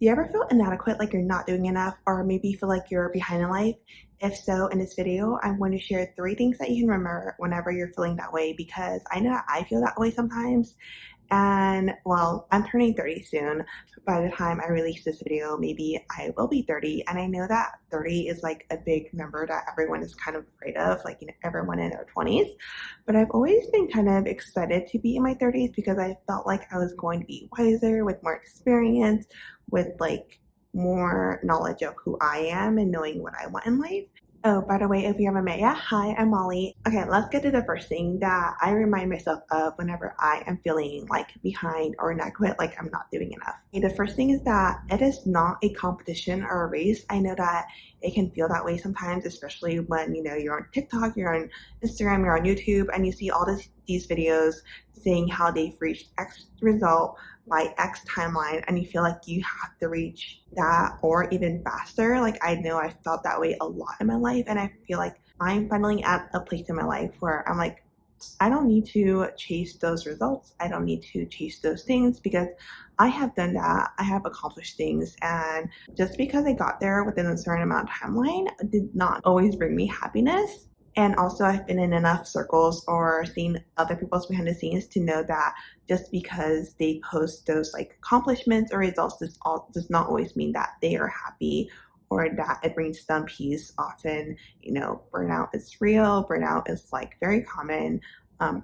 Do you ever feel inadequate, like you're not doing enough, or maybe feel like you're behind in life? If so, in this video, I'm going to share 3 things that you can remember whenever you're feeling that way because I know that I feel that way sometimes. And well, I'm turning 30 soon. By the time I release this video, maybe I will be 30. And I know that 30 is like a big number that everyone is kind of afraid of, like, everyone in their 20s. But I've always been kind of excited to be in my 30s because I felt like I was going to be wiser with more experience, with like more knowledge of who I am and knowing what I want in life. Oh, by the way, if you haven't met yet, hi, I'm Molly. Okay, let's get to the first thing that I remind myself of whenever I am feeling like behind or inadequate, like I'm not doing enough. Okay, the first thing is that it is not a competition or a race. I know that it can feel that way sometimes, especially when you're on TikTok, you're on Instagram, you're on YouTube, and you see all these videos saying how they've reached X result by X timeline, and you feel like you have to reach that or even faster. Like, I know I felt that way a lot in my life, and I feel like I'm finally at a place in my life where I'm like, I don't need to chase those results. I don't need to chase those things because I have done that. I have accomplished things. And just because I got there within a certain amount of timeline did not always bring me happiness. And also, I've been in enough circles or seen other people's behind the scenes to know that just because they post those like accomplishments or results does not always mean that they are happy or that it brings them peace. Often, burnout is real. Burnout is like very common.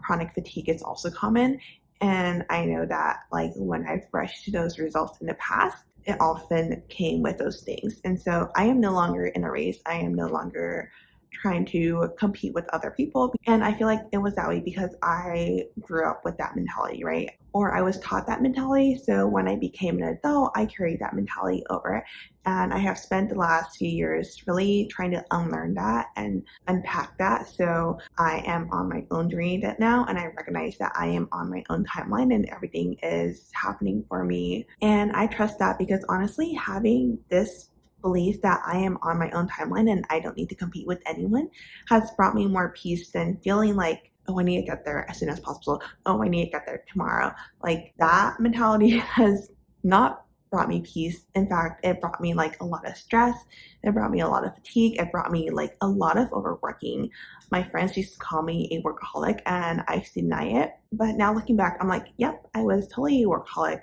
Chronic fatigue is also common. And I know that like when I've rushed those results in the past, it often came with those things. And so I am no longer in a race. I am no longer trying to compete with other people. And I feel like it was that way because I grew up with that mentality, right? Or I was taught that mentality. So when I became an adult, I carried that mentality over. And I have spent the last few years really trying to unlearn that and unpack that. So I am on my own journey now, and I recognize that I am on my own timeline and everything is happening for me. And I trust that because honestly, having this belief that I am on my own timeline and I don't need to compete with anyone has brought me more peace than feeling like, oh, I need to get there as soon as possible. Oh, I need to get there tomorrow. Like, that mentality has not brought me peace. In fact, it brought me like a lot of stress. It brought me a lot of fatigue. It brought me like a lot of overworking. My friends used to call me a workaholic and I used to deny it. But now looking back, I'm like, yep, I was totally a workaholic.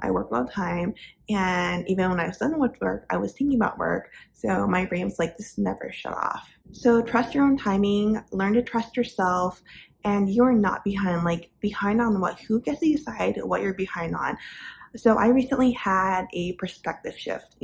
I work all the time. And even when I was done with work, I was thinking about work. So my brain was like, this never shut off. So trust your own timing, learn to trust yourself, and you're not behind. Like, behind on what? Who gets to decide what you're behind on? So I recently had a perspective shift.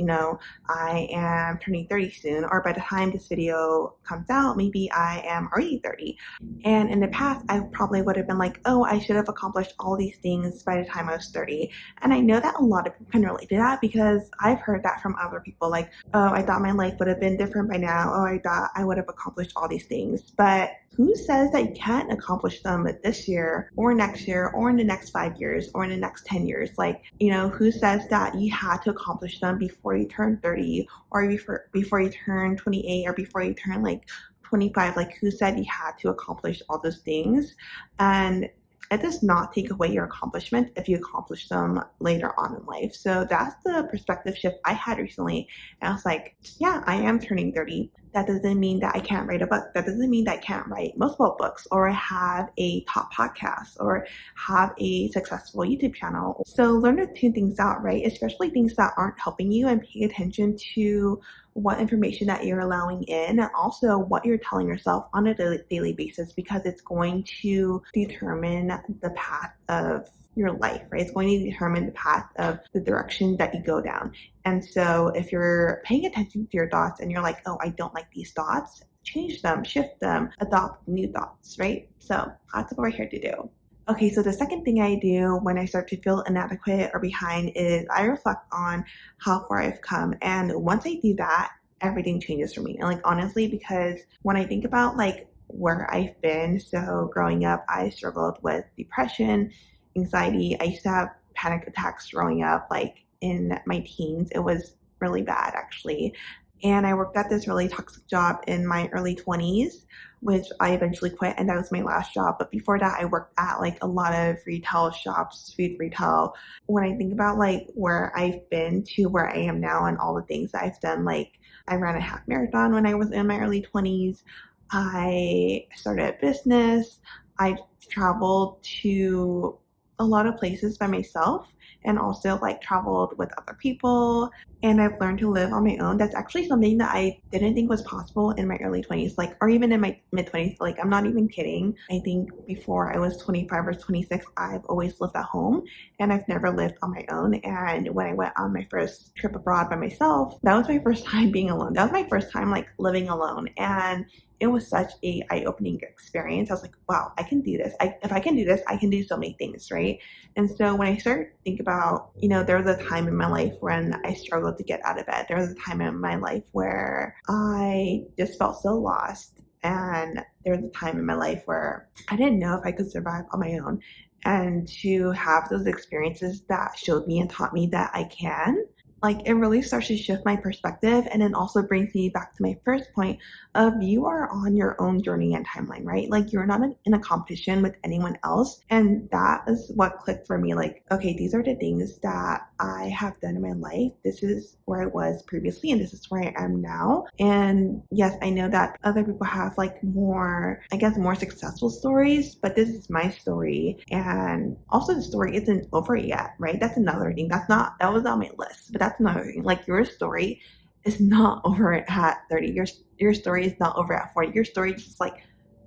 I am turning 30 soon, or by the time this video comes out, maybe I am already 30. And in the past, I probably would have been like, oh, I should have accomplished all these things by the time I was 30. And I know that a lot of people can relate to that because I've heard that from other people, like, oh, I thought my life would have been different by now. Oh, I thought I would have accomplished all these things. But who says that you can't accomplish them this year or next year or in the next 5 years or in the next 10 years? Like, who says that you had to accomplish them before you turn 30 or before you turn 28 or before you turn like 25? Like, who said you had to accomplish all those things? And it does not take away your accomplishment if you accomplish them later on in life. So that's the perspective shift I had recently. And I was like, yeah, I am turning 30. That doesn't mean that I can't write a book. That doesn't mean that I can't write multiple books or have a top podcast or have a successful YouTube channel. So learn to tune things out, right? Especially things that aren't helping you, and pay attention to what information that you're allowing in and also what you're telling yourself on a daily basis, because it's going to determine the path of your life, right? It's going to determine the path of the direction that you go down. And so if you're paying attention to your thoughts and you're like, oh, I don't like these thoughts, change them, shift them, adopt new thoughts, right? So that's what we're here to do. Okay, so the second thing I do when I start to feel inadequate or behind is I reflect on how far I've come. And once I do that, everything changes for me. And like, honestly, because when I think about like where I've been, so growing up, I struggled with depression, anxiety. I used to have panic attacks growing up, like in my teens. It was really bad, actually. And I worked at this really toxic job in my early 20s, which I eventually quit, and that was my last job. But before that, I worked at like a lot of retail shops, food retail. When I think about like where I've been to where I am now and all the things that I've done, like I ran a half marathon when I was in my early 20s. I started a business. I traveled to a lot of places by myself and also like traveled with other people, and I've learned to live on my own. That's actually something that I didn't think was possible in my early 20s, like, or even in my mid 20s. Like, I'm not even kidding. I think before I was 25 or 26, I've always lived at home and I've never lived on my own. And when I went on my first trip abroad by myself, that was my first time being alone. That was my first time like living alone. And it was such a eye-opening experience. I was like, wow, I can do this. If I can do this, I can do so many things, right? And so when I started to think about, there was a time in my life when I struggled to get out of bed. There was a time in my life where I just felt so lost. And there was a time in my life where I didn't know if I could survive on my own. And to have those experiences that showed me and taught me that I can, like, it really starts to shift my perspective, and it also brings me back to my first point of you are on your own journey and timeline, right? Like, you're not in a competition with anyone else, and that is what clicked for me. Like, okay, these are the things that I have done in my life. This is where I was previously, and this is where I am now. And yes, I know that other people have like more, I guess, more successful stories, but this is my story. And also the story isn't over yet, right? That's another thing. That was on my list, but that's another thing. Like, your story is not over at 30. Your story is not over at 40. Your story is just like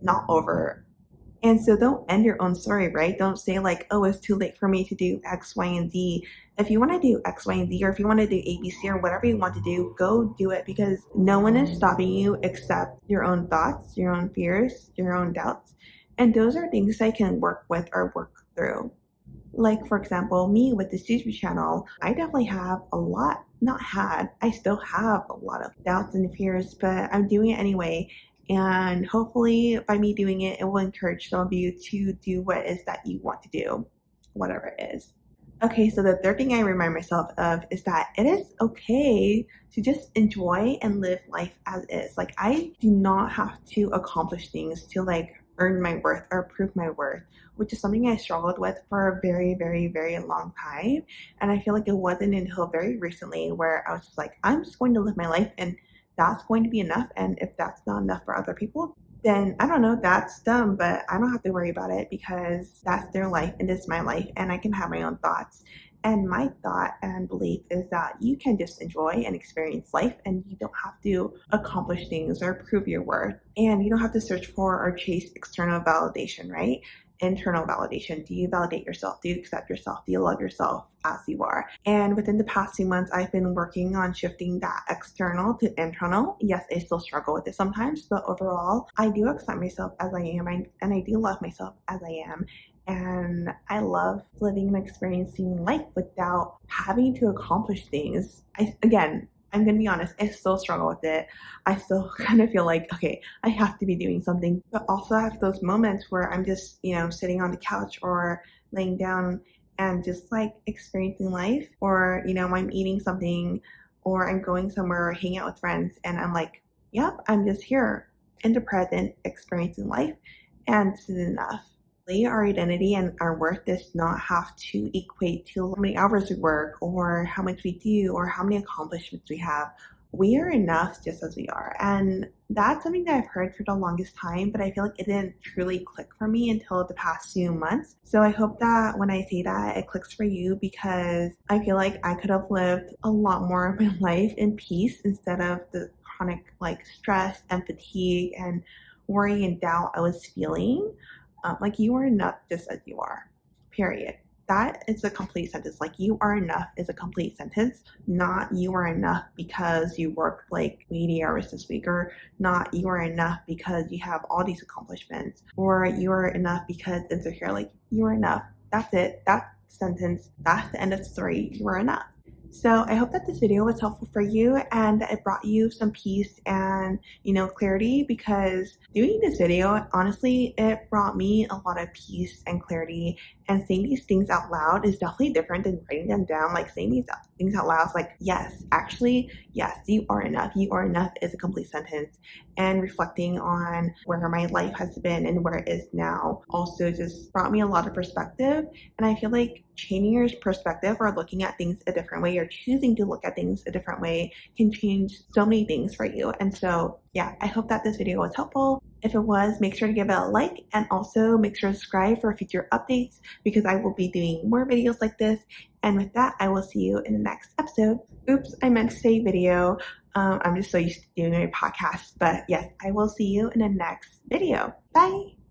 not over. And so don't end your own story, right? Don't say like, oh, it's too late for me to do X, Y, and Z. If you want to do X, Y, and Z, or if you want to do ABC or whatever you want to do, go do it, because no one is stopping you except your own thoughts, your own fears, your own doubts. And those are things I can work with or work through. Like, for example, me with this YouTube channel, I definitely have I still have a lot of doubts and fears, but I'm doing it anyway. And hopefully by me doing it, it will encourage some of you to do what it is that you want to do, whatever it is. Okay, so the third thing I remind myself of is that it is okay to just enjoy and live life as is. Like, I do not have to accomplish things to like earn my worth or prove my worth, which is something I struggled with for a very, very, very long time. And I feel like it wasn't until very recently where I was just like, I'm just going to live my life and that's going to be enough. And if that's not enough for other people, then I don't know, that's dumb, but I don't have to worry about it because that's their life and this is my life, and I can have my own thoughts. And my thought and belief is that you can just enjoy and experience life, and you don't have to accomplish things or prove your worth. And you don't have to search for or chase external validation, right? Internal validation. Do you validate yourself? Do you accept yourself? Do you love yourself as you are? And within the past few months, I've been working on shifting that external to internal. Yes, I still struggle with it sometimes, but overall, I do accept myself as I am, and I do love myself as I am. And I love living and experiencing life without having to accomplish things. I'm going to be honest, I still struggle with it. I still kind of feel like, okay, I have to be doing something, but also I have those moments where I'm just, sitting on the couch or laying down and just like experiencing life, or, I'm eating something or I'm going somewhere or hanging out with friends, and I'm like, yep, I'm just here in the present experiencing life, and this is enough. Our identity and our worth does not have to equate to how many hours we work or how much we do or how many accomplishments we have. We are enough just as we are. And that's something that I've heard for the longest time, but I feel like it didn't truly click for me until the past few months. So I hope that when I say that, it clicks for you, because I feel like I could have lived a lot more of my life in peace instead of the chronic like stress and fatigue and worry and doubt I was feeling. Like, you are enough just as you are, period. That is a complete sentence. Like, you are enough is a complete sentence, not you are enough because you worked like 80 hours this week, or not you are enough because you have all these accomplishments, or you are enough because insecure. Like, you are enough. That's it. That sentence, that's the end of the story. You are enough. So I hope that this video was helpful for you and it brought you some peace and, clarity, because doing this video, honestly, it brought me a lot of peace and clarity. And saying these things out loud is definitely different than writing them down. Like saying these things out loud is like, yes, actually, yes, you are enough. You are enough is a complete sentence. And reflecting on where my life has been and where it is now also just brought me a lot of perspective. And I feel like changing your perspective or looking at things a different way or choosing to look at things a different way can change so many things for you. And so, yeah, I hope that this video was helpful. If it was, make sure to give it a like and also make sure to subscribe for future updates because I will be doing more videos like this. And with that, I will see you in the next episode. Oops, I meant to say video. I'm just so used to doing a podcast, but yes, I will see you in the next video. Bye.